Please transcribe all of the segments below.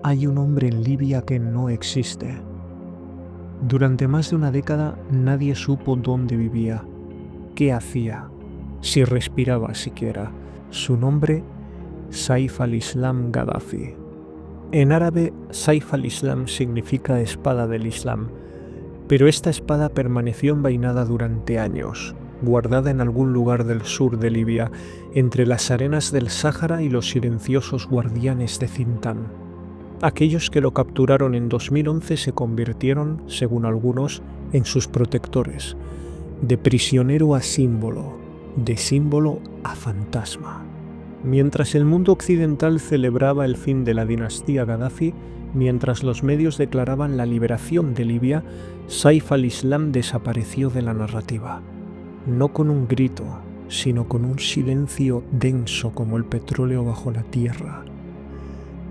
hay un hombre en Libia que no existe. Durante más de una década nadie supo dónde vivía, qué hacía, si respiraba siquiera. Su nombre, Saif al-Islam Gaddafi. En árabe, Saif al-Islam significa espada del Islam, pero esta espada permaneció envainada durante años, guardada en algún lugar del sur de Libia, entre las arenas del Sáhara y los silenciosos guardianes de Zintan. Aquellos que lo capturaron en 2011 se convirtieron, según algunos, en sus protectores, de prisionero a símbolo, de símbolo a fantasma. Mientras el mundo occidental celebraba el fin de la dinastía Gaddafi, mientras los medios declaraban la liberación de Libia, Saif al-Islam desapareció de la narrativa. No con un grito, sino con un silencio denso como el petróleo bajo la tierra.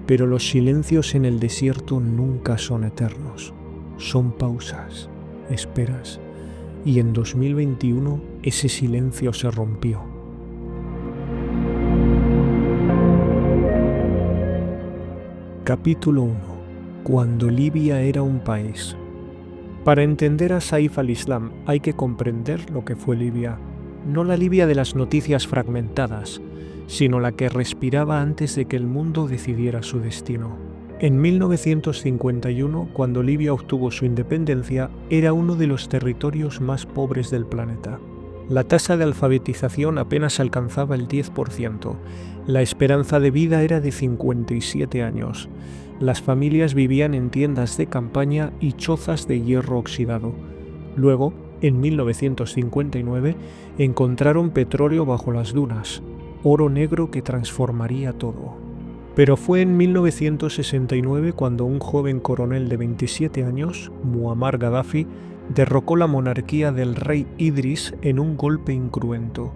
Pero los silencios en el desierto nunca son eternos, son pausas, esperas, y en 2021 ese silencio se rompió. Capítulo 1. Cuando Libia era un país. Para entender a Saif al-Islam hay que comprender lo que fue Libia, no la Libia de las noticias fragmentadas, sino la que respiraba antes de que el mundo decidiera su destino. En 1951, cuando Libia obtuvo su independencia, era uno de los territorios más pobres del planeta. La tasa de alfabetización apenas alcanzaba el 10%. La esperanza de vida era de 57 años. Las familias vivían en tiendas de campaña y chozas de hierro oxidado. Luego, en 1959, encontraron petróleo bajo las dunas, oro negro que transformaría todo. Pero fue en 1969 cuando un joven coronel de 27 años, Muammar Gaddafi, derrocó la monarquía del rey Idris en un golpe incruento.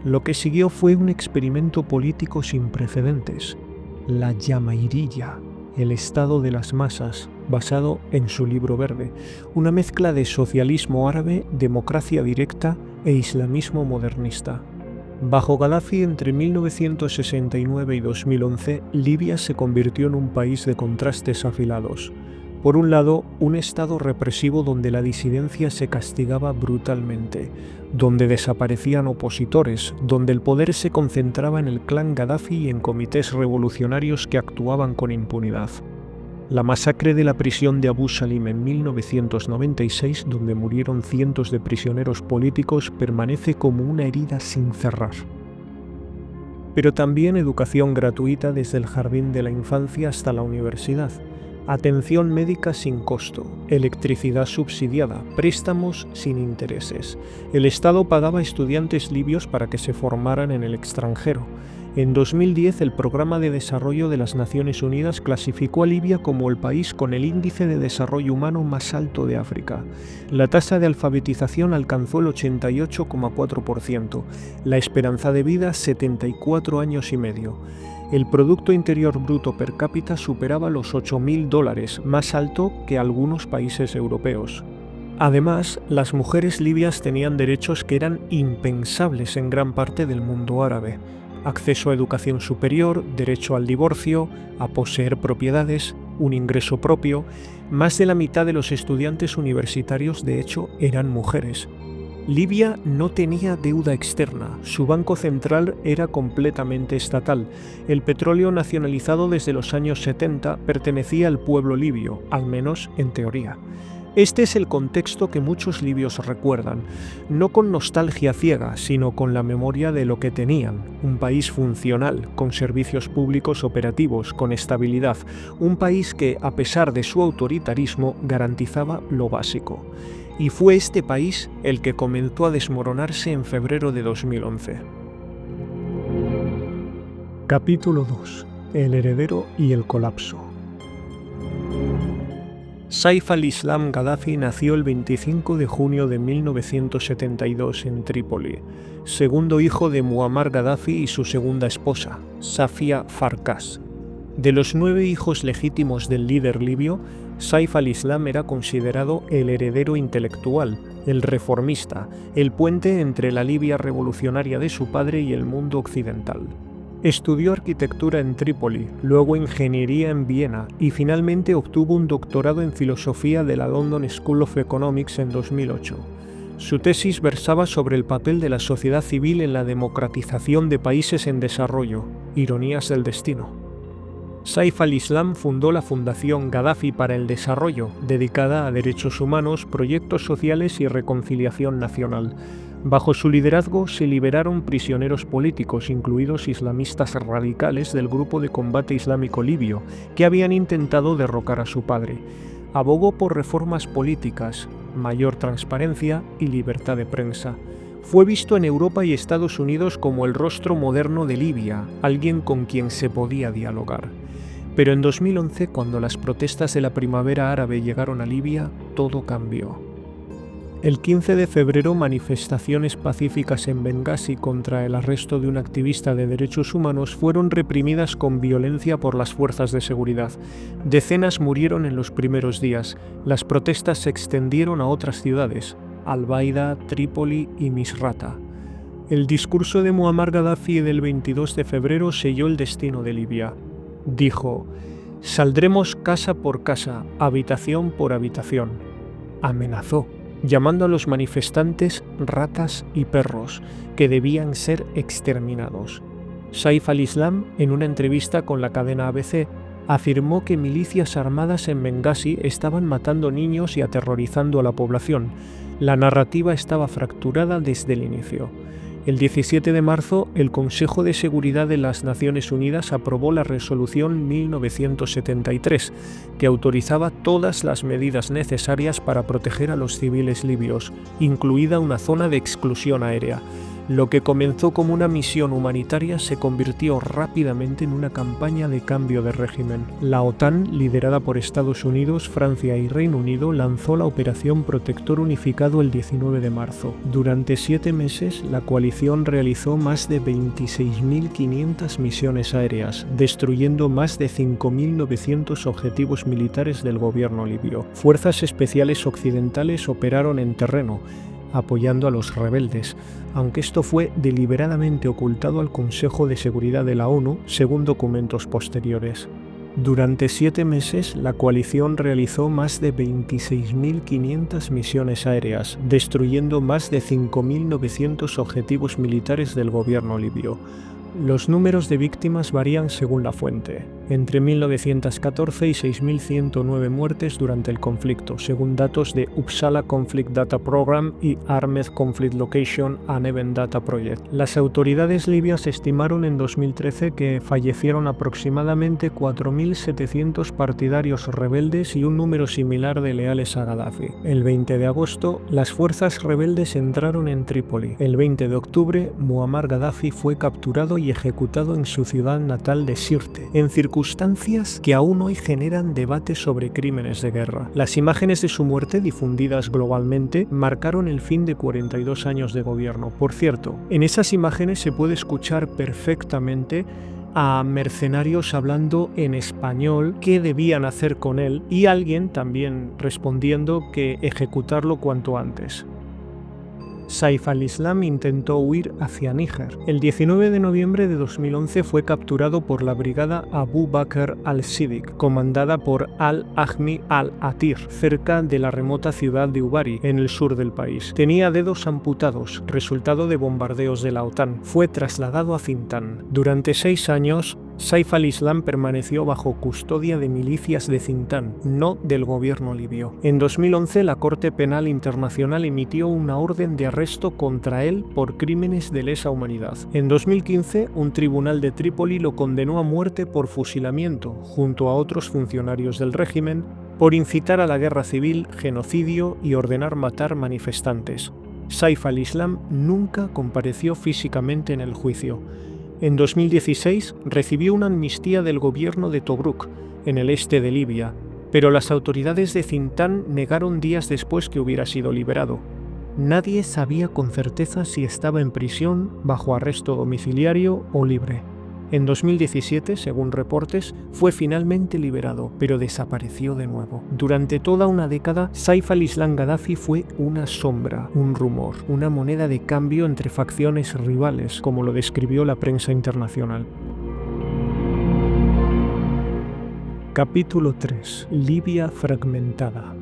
Lo que siguió fue un experimento político sin precedentes, la Llamairilla, el estado de las masas, basado en su libro verde, una mezcla de socialismo árabe, democracia directa e islamismo modernista. Bajo Gaddafi, entre 1969 y 2011, Libia se convirtió en un país de contrastes afilados. Por un lado, un estado represivo donde la disidencia se castigaba brutalmente, donde desaparecían opositores, donde el poder se concentraba en el clan Gaddafi y en comités revolucionarios que actuaban con impunidad. La masacre de la prisión de Abu Salim en 1996, donde murieron cientos de prisioneros políticos, permanece como una herida sin cerrar. Pero también educación gratuita desde el jardín de la infancia hasta la universidad. Atención médica sin costo, electricidad subsidiada, préstamos sin intereses. El Estado pagaba a estudiantes libios para que se formaran en el extranjero. En 2010, el Programa de Desarrollo de las Naciones Unidas clasificó a Libia como el país con el índice de desarrollo humano más alto de África. La tasa de alfabetización alcanzó el 88,4%, la esperanza de vida 74 años y medio. El Producto Interior Bruto per cápita superaba los $8.000, más alto que algunos países europeos. Además, las mujeres libias tenían derechos que eran impensables en gran parte del mundo árabe. Acceso a educación superior, derecho al divorcio, a poseer propiedades, un ingreso propio. Más de la mitad de los estudiantes universitarios, de hecho, eran mujeres. Libia no tenía deuda externa, su banco central era completamente estatal. El petróleo nacionalizado desde los años 70 pertenecía al pueblo libio, al menos en teoría. Este es el contexto que muchos libios recuerdan, no con nostalgia ciega, sino con la memoria de lo que tenían, un país funcional, con servicios públicos operativos, con estabilidad, un país que, a pesar de su autoritarismo, garantizaba lo básico. Y fue este país el que comenzó a desmoronarse en febrero de 2011. Capítulo 2. El heredero y el colapso. Saif al-Islam Gaddafi nació el 25 de junio de 1972 en Trípoli, segundo hijo de Muammar Gaddafi y su segunda esposa, Safia Farkas. De los 9 hijos legítimos del líder libio, Saif al-Islam era considerado el heredero intelectual, el reformista, el puente entre la Libia revolucionaria de su padre y el mundo occidental. Estudió arquitectura en Trípoli, luego ingeniería en Viena y finalmente obtuvo un doctorado en filosofía de la London School of Economics en 2008. Su tesis versaba sobre el papel de la sociedad civil en la democratización de países en desarrollo, ironías del destino. Saif al-Islam fundó la Fundación Gaddafi para el Desarrollo, dedicada a derechos humanos, proyectos sociales y reconciliación nacional. Bajo su liderazgo se liberaron prisioneros políticos, incluidos islamistas radicales del Grupo de Combate Islámico Libio, que habían intentado derrocar a su padre. Abogó por reformas políticas, mayor transparencia y libertad de prensa. Fue visto en Europa y Estados Unidos como el rostro moderno de Libia, alguien con quien se podía dialogar. Pero en 2011, cuando las protestas de la primavera árabe llegaron a Libia, todo cambió. El 15 de febrero, manifestaciones pacíficas en Bengasi contra el arresto de un activista de derechos humanos fueron reprimidas con violencia por las fuerzas de seguridad. Decenas murieron en los primeros días. Las protestas se extendieron a otras ciudades, Al-Baida, Trípoli y Misrata. El discurso de Muammar Gaddafi del 22 de febrero selló el destino de Libia. Dijo: «Saldremos casa por casa, habitación por habitación». Amenazó, llamando a los manifestantes ratas y perros, que debían ser exterminados. Saif al-Islam, en una entrevista con la cadena ABC, afirmó que milicias armadas en Bengasi estaban matando niños y aterrorizando a la población. La narrativa estaba fracturada desde el inicio. El 17 de marzo, el Consejo de Seguridad de las Naciones Unidas aprobó la Resolución 1973, que autorizaba todas las medidas necesarias para proteger a los civiles libios, incluida una zona de exclusión aérea. Lo que comenzó como una misión humanitaria se convirtió rápidamente en una campaña de cambio de régimen. La OTAN, liderada por Estados Unidos, Francia y Reino Unido, lanzó la Operación Protector Unificado el 19 de marzo. Durante 7 meses, la coalición realizó más de 26.500 misiones aéreas, destruyendo más de 5.900 objetivos militares del gobierno libio. Fuerzas especiales occidentales operaron en terreno, apoyando a los rebeldes, aunque esto fue deliberadamente ocultado al Consejo de Seguridad de la ONU, según documentos posteriores. Durante 7 meses, la coalición realizó más de 26.500 misiones aéreas, destruyendo más de 5.900 objetivos militares del gobierno libio. Los números de víctimas varían según la fuente, entre 1.914 y 6.109 muertes durante el conflicto, según datos de Uppsala Conflict Data Program y Armed Conflict Location and Event Data Project. Las autoridades libias estimaron en 2013 que fallecieron aproximadamente 4.700 partidarios rebeldes y un número similar de leales a Gaddafi. El 20 de agosto, las fuerzas rebeldes entraron en Trípoli. El 20 de octubre, Muammar Gaddafi fue capturado y ejecutado en su ciudad natal de Sirte, en circunstancias que aún hoy generan debates sobre crímenes de guerra. Las imágenes de su muerte, difundidas globalmente, marcaron el fin de 42 años de gobierno. Por cierto, en esas imágenes se puede escuchar perfectamente a mercenarios hablando en español qué debían hacer con él y alguien también respondiendo que ejecutarlo cuanto antes. Saif al-Islam intentó huir hacia Níger. El 19 de noviembre de 2011 fue capturado por la brigada Abu Bakr al-Siddiq, comandada por al-Ahmi al-Atir, cerca de la remota ciudad de Ubari, en el sur del país. Tenía dedos amputados, resultado de bombardeos de la OTAN. Fue trasladado a Zintan. Durante 6 años, Saif al-Islam permaneció bajo custodia de milicias de Zintan, no del gobierno libio. En 2011, la Corte Penal Internacional emitió una orden de arresto contra él por crímenes de lesa humanidad. En 2015, un tribunal de Trípoli lo condenó a muerte por fusilamiento, junto a otros funcionarios del régimen, por incitar a la guerra civil, genocidio y ordenar matar manifestantes. Saif al-Islam nunca compareció físicamente en el juicio. En 2016 recibió una amnistía del gobierno de Tobruk, en el este de Libia, pero las autoridades de Zintan negaron días después que hubiera sido liberado. Nadie sabía con certeza si estaba en prisión, bajo arresto domiciliario o libre. En 2017, según reportes, fue finalmente liberado, pero desapareció de nuevo. Durante toda una década, Saif al-Islam Gaddafi fue una sombra, un rumor, una moneda de cambio entre facciones rivales, como lo describió la prensa internacional. Capítulo 3. Libia fragmentada.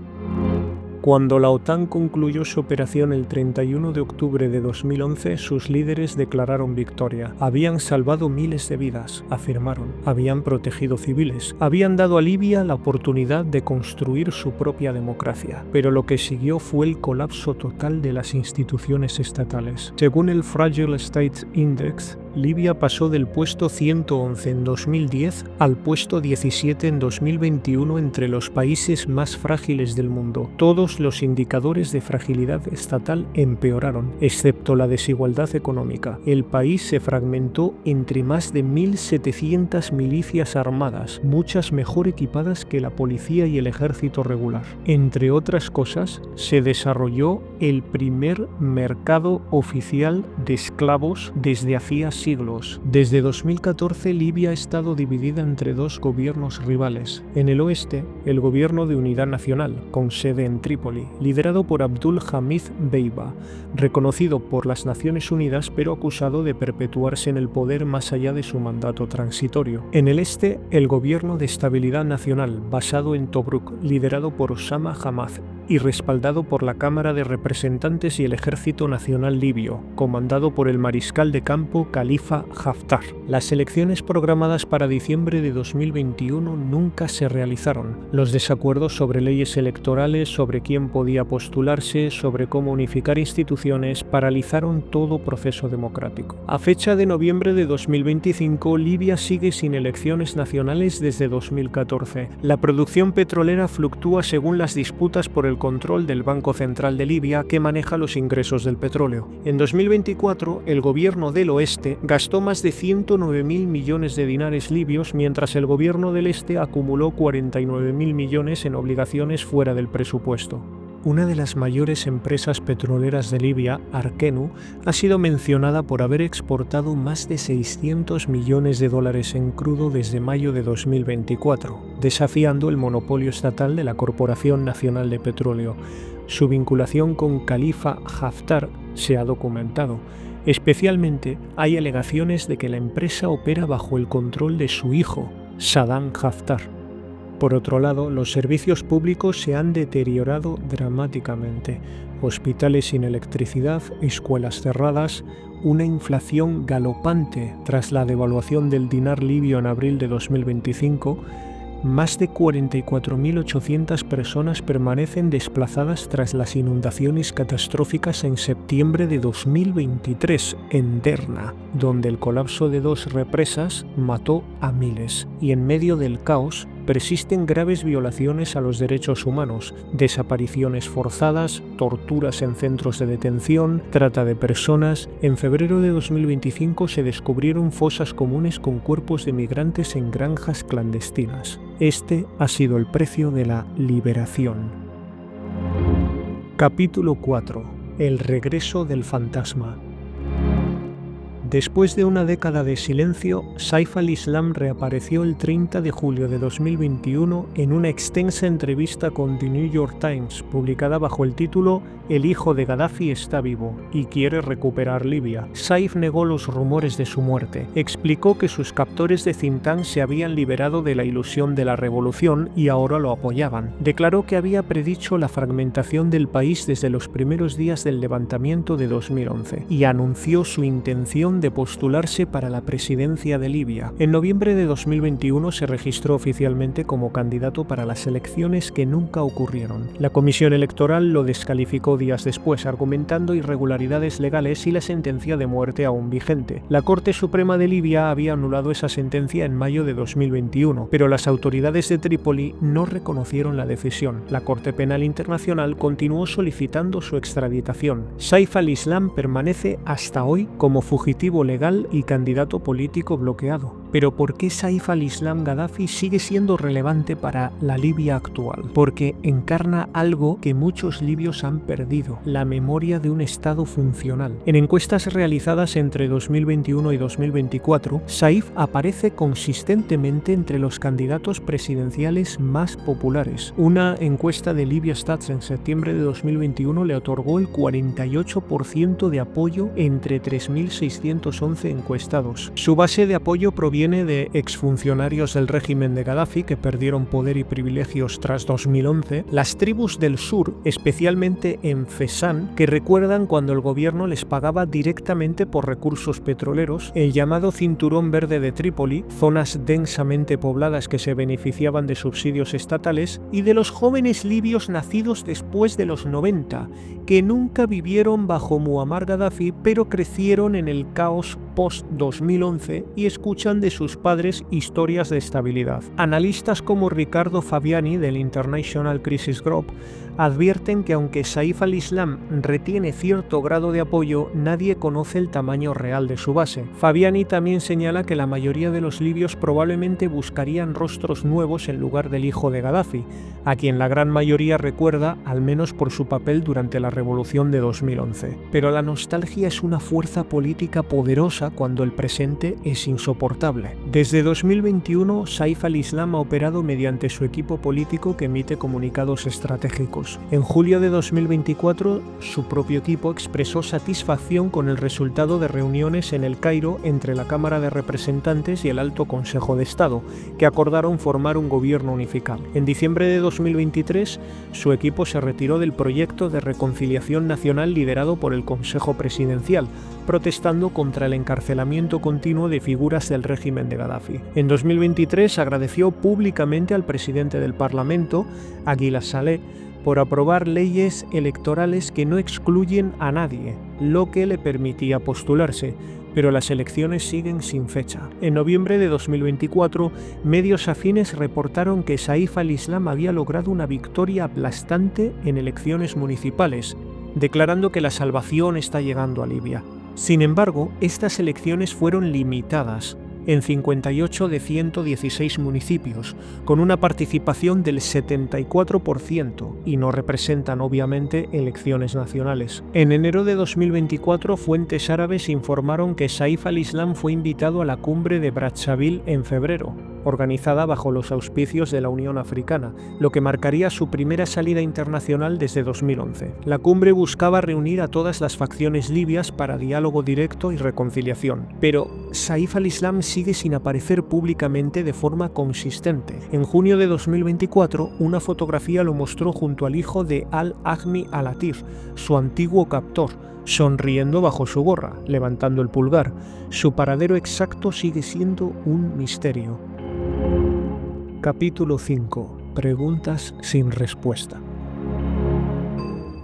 Cuando la OTAN concluyó su operación el 31 de octubre de 2011, sus líderes declararon victoria. Habían salvado miles de vidas, afirmaron. Habían protegido civiles. Habían dado a Libia la oportunidad de construir su propia democracia. Pero lo que siguió fue el colapso total de las instituciones estatales. Según el Fragile States Index, Libia pasó del puesto 111 en 2010 al puesto 17 en 2021 entre los países más frágiles del mundo. Todos los indicadores de fragilidad estatal empeoraron, excepto la desigualdad económica. El país se fragmentó entre más de 1.700 milicias armadas, muchas mejor equipadas que la policía y el ejército regular. Entre otras cosas, se desarrolló el primer mercado oficial de esclavos desde hacía siglos. Desde 2014, Libia ha estado dividida entre dos gobiernos rivales. En el oeste, el Gobierno de Unidad Nacional, con sede en Trípoli, liderado por Abdul Hamid Deiba, reconocido por las Naciones Unidas pero acusado de perpetuarse en el poder más allá de su mandato transitorio. En el este, el Gobierno de Estabilidad Nacional, basado en Tobruk, liderado por Osama Hamad y respaldado por la Cámara de Representantes y el Ejército Nacional Libio, comandado por el mariscal de campo Khalifa Haftar. Las elecciones programadas para diciembre de 2021 nunca se realizaron. Los desacuerdos sobre leyes electorales, sobre quién podía postularse, sobre cómo unificar instituciones, paralizaron todo proceso democrático. A fecha de noviembre de 2025, Libia sigue sin elecciones nacionales desde 2014. La producción petrolera fluctúa según las disputas por el control del Banco Central de Libia, que maneja los ingresos del petróleo. En 2024, el gobierno del oeste gastó más de 109.000 millones de dinares libios, mientras el gobierno del este acumuló 49.000 millones en obligaciones fuera del presupuesto. Una de las mayores empresas petroleras de Libia, Arkenu, ha sido mencionada por haber exportado más de 600 millones de dólares en crudo desde mayo de 2024, desafiando el monopolio estatal de la Corporación Nacional de Petróleo. Su vinculación con Khalifa Haftar se ha documentado. Especialmente, hay alegaciones de que la empresa opera bajo el control de su hijo, Saddam Haftar. Por otro lado, los servicios públicos se han deteriorado dramáticamente. Hospitales sin electricidad, escuelas cerradas, una inflación galopante tras la devaluación del dinar libio en abril de 2025, más de 44.800 personas permanecen desplazadas tras las inundaciones catastróficas en septiembre de 2023 en Derna, donde el colapso de dos represas mató a miles, y en medio del caos persisten graves violaciones a los derechos humanos, desapariciones forzadas, torturas en centros de detención, trata de personas. En febrero de 2025 se descubrieron fosas comunes con cuerpos de migrantes en granjas clandestinas. Este ha sido el precio de la liberación. Capítulo 4. El regreso del fantasma. Después de una década de silencio, Saif al-Islam reapareció el 30 de julio de 2021 en una extensa entrevista con The New York Times, publicada bajo el título «El hijo de Gaddafi está vivo y quiere recuperar Libia». Saif negó los rumores de su muerte, explicó que sus captores de Zintan se habían liberado de la ilusión de la revolución y ahora lo apoyaban. Declaró que había predicho la fragmentación del país desde los primeros días del levantamiento de 2011 y anunció su intención de postularse para la presidencia de Libia. En noviembre de 2021 se registró oficialmente como candidato para las elecciones que nunca ocurrieron. La Comisión Electoral lo descalificó días después, argumentando irregularidades legales y la sentencia de muerte aún vigente. La Corte Suprema de Libia había anulado esa sentencia en mayo de 2021, pero las autoridades de Trípoli no reconocieron la decisión. La Corte Penal Internacional continuó solicitando su extraditación. Saif al-Islam permanece hasta hoy como fugitivo legal y candidato político bloqueado. Pero ¿por qué Saif al-Islam Gaddafi sigue siendo relevante para la Libia actual? Porque encarna algo que muchos libios han perdido: la memoria de un Estado funcional. En encuestas realizadas entre 2021 y 2024, Saif aparece consistentemente entre los candidatos presidenciales más populares. Una encuesta de Libya Stats en septiembre de 2021 le otorgó el 48% de apoyo entre 3.611 encuestados. Su base de apoyo proviene proviene de exfuncionarios del régimen de Gaddafi que perdieron poder y privilegios tras 2011, las tribus del sur, especialmente en Fezzan, que recuerdan cuando el gobierno les pagaba directamente por recursos petroleros, el llamado Cinturón Verde de Trípoli, zonas densamente pobladas que se beneficiaban de subsidios estatales, y de los jóvenes libios nacidos después de los 90, que nunca vivieron bajo Muammar Gaddafi, pero crecieron en el caos post-2011 y escuchan de sus padres historias de estabilidad. Analistas como Riccardo Fabiani del International Crisis Group advierten que aunque Saif al-Islam retiene cierto grado de apoyo, nadie conoce el tamaño real de su base. Fabiani también señala que la mayoría de los libios probablemente buscarían rostros nuevos en lugar del hijo de Gaddafi, a quien la gran mayoría recuerda al menos por su papel durante la revolución de 2011. Pero la nostalgia es una fuerza política poderosa cuando el presente es insoportable. Desde 2021, Saif al-Islam ha operado mediante su equipo político que emite comunicados estratégicos. En julio de 2024, su propio equipo expresó satisfacción con el resultado de reuniones en El Cairo entre la Cámara de Representantes y el Alto Consejo de Estado, que acordaron formar un gobierno unificado. En diciembre de 2023, su equipo se retiró del proyecto de reconciliación nacional liderado por el Consejo Presidencial, protestando contra el encarcelamiento continuo de figuras del régimen de Gaddafi. En 2023 agradeció públicamente al presidente del Parlamento, Aguila Saleh, por aprobar leyes electorales que no excluyen a nadie, lo que le permitía postularse, pero las elecciones siguen sin fecha. En noviembre de 2024, medios afines reportaron que Saif al-Islam había logrado una victoria aplastante en elecciones municipales, declarando que la salvación está llegando a Libia. Sin embargo, estas elecciones fueron limitadas en 58 de 116 municipios, con una participación del 74% y no representan obviamente elecciones nacionales. En enero de 2024, fuentes árabes informaron que Saif al-Islam fue invitado a la cumbre de Brazzaville en febrero, organizada bajo los auspicios de la Unión Africana, lo que marcaría su primera salida internacional desde 2011. La cumbre buscaba reunir a todas las facciones libias para diálogo directo y reconciliación, pero Saif al-Islam sigue sin aparecer públicamente de forma consistente. En junio de 2024, una fotografía lo mostró junto al hijo de al-Ahmi al-Atir, su antiguo captor, sonriendo bajo su gorra, levantando el pulgar. Su paradero exacto sigue siendo un misterio. Capítulo 5. Preguntas sin respuesta.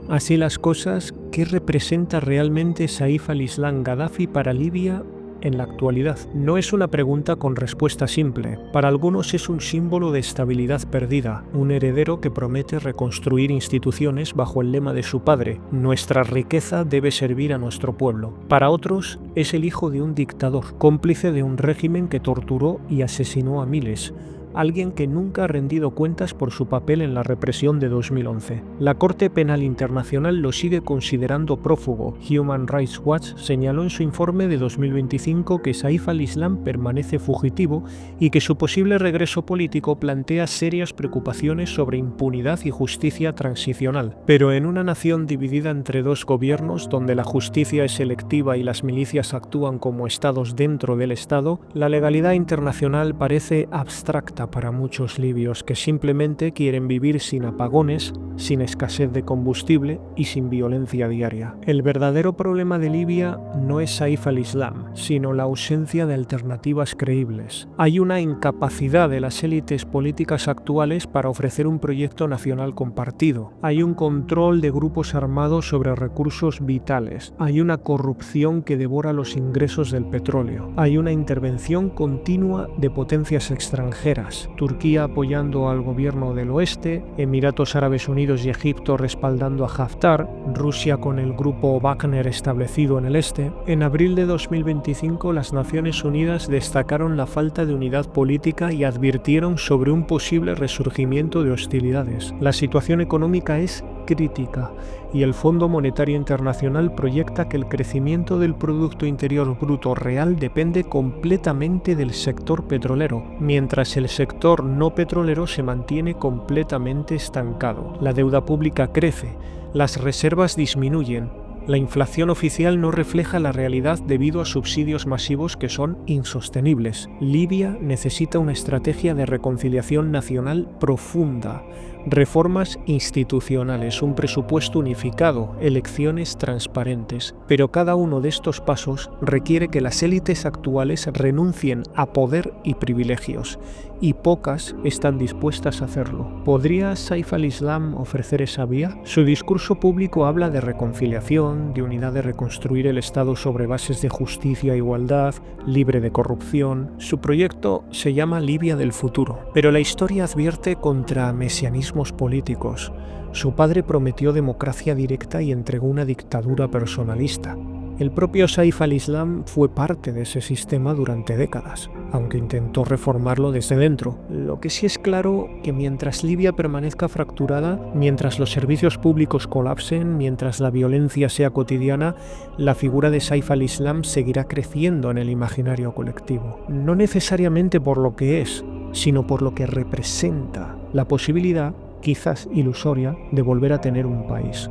Así las cosas, ¿qué representa realmente Saif al-Islam Gaddafi para Libia en la actualidad? No es una pregunta con respuesta simple. Para algunos es un símbolo de estabilidad perdida, un heredero que promete reconstruir instituciones bajo el lema de su padre: nuestra riqueza debe servir a nuestro pueblo. Para otros es el hijo de un dictador, cómplice de un régimen que torturó y asesinó a miles, alguien que nunca ha rendido cuentas por su papel en la represión de 2011. La Corte Penal Internacional lo sigue considerando prófugo. Human Rights Watch señaló en su informe de 2025 que Saif al-Islam permanece fugitivo y que su posible regreso político plantea serias preocupaciones sobre impunidad y justicia transicional. Pero en una nación dividida entre dos gobiernos, donde la justicia es selectiva y las milicias actúan como estados dentro del Estado, la legalidad internacional parece abstracta para muchos libios que simplemente quieren vivir sin apagones, sin escasez de combustible y sin violencia diaria. El verdadero problema de Libia no es Saif al-Islam, sino la ausencia de alternativas creíbles. Hay una incapacidad de las élites políticas actuales para ofrecer un proyecto nacional compartido. Hay un control de grupos armados sobre recursos vitales. Hay una corrupción que devora los ingresos del petróleo. Hay una intervención continua de potencias extranjeras. Turquía apoyando al gobierno del oeste, Emiratos Árabes Unidos y Egipto respaldando a Haftar, Rusia con el grupo Wagner establecido en el este. En abril de 2025, las Naciones Unidas destacaron la falta de unidad política y advirtieron sobre un posible resurgimiento de hostilidades. La situación económica es crítica y el Fondo Monetario Internacional proyecta que el crecimiento del Producto Interior Bruto real depende completamente del sector petrolero, mientras el sector no petrolero se mantiene completamente estancado. La deuda pública crece, las reservas disminuyen La inflación oficial no refleja la realidad debido a subsidios masivos que son insostenibles. Libia necesita una estrategia de reconciliación nacional profunda, reformas institucionales, un presupuesto unificado, elecciones transparentes. Pero cada uno de estos pasos requiere que las élites actuales renuncien a poder y privilegios, y pocas están dispuestas a hacerlo. ¿Podría Saif al-Islam ofrecer esa vía? Su discurso público habla de reconciliación, de unidad, de reconstruir el Estado sobre bases de justicia e igualdad, libre de corrupción. Su proyecto se llama Libia del futuro, pero la historia advierte contra mesianismos políticos. Su padre prometió democracia directa y entregó una dictadura personalista. El propio Saif al-Islam fue parte de ese sistema durante décadas, aunque intentó reformarlo desde dentro. Lo que sí es claro que mientras Libia permanezca fracturada, mientras los servicios públicos colapsen, mientras la violencia sea cotidiana, la figura de Saif al-Islam seguirá creciendo en el imaginario colectivo. No necesariamente por lo que es, sino por lo que representa la posibilidad, quizás ilusoria, de volver a tener un país.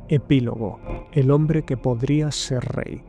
Epílogo. El hombre que podría ser rey.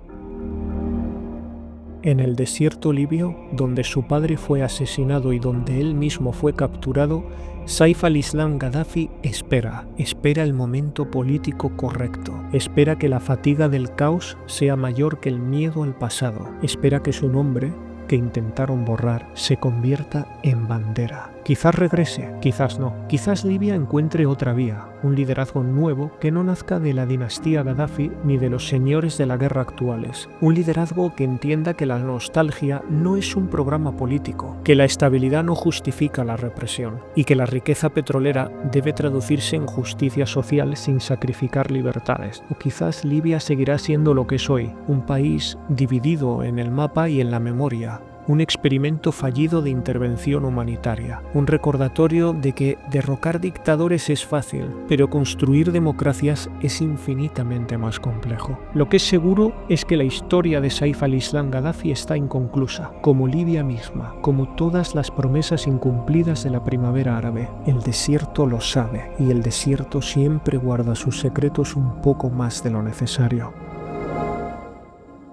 En el desierto libio, donde su padre fue asesinado y donde él mismo fue capturado, Saif al-Islam Gaddafi espera el momento político correcto, espera que la fatiga del caos sea mayor que el miedo al pasado, espera que su nombre, que intentaron borrar, se convierta en bandera. Quizás regrese, quizás no. Quizás Libia encuentre otra vía, un liderazgo nuevo que no nazca de la dinastía Gaddafi ni de los señores de la guerra actuales. Un liderazgo que entienda que la nostalgia no es un programa político, que la estabilidad no justifica la represión y que la riqueza petrolera debe traducirse en justicia social sin sacrificar libertades. O quizás Libia seguirá siendo lo que es hoy, un país dividido en el mapa y en la memoria. Un experimento fallido de intervención humanitaria, un recordatorio de que derrocar dictadores es fácil, pero construir democracias es infinitamente más complejo. Lo que es seguro es que la historia de Saif al-Islam Gaddafi está inconclusa, como Libia misma, como todas las promesas incumplidas de la primavera árabe. El desierto lo sabe, y el desierto siempre guarda sus secretos un poco más de lo necesario.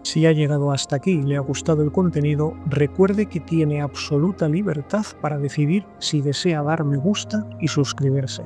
Si ha llegado hasta aquí y le ha gustado el contenido, recuerde que tiene absoluta libertad para decidir si desea dar me gusta y suscribirse.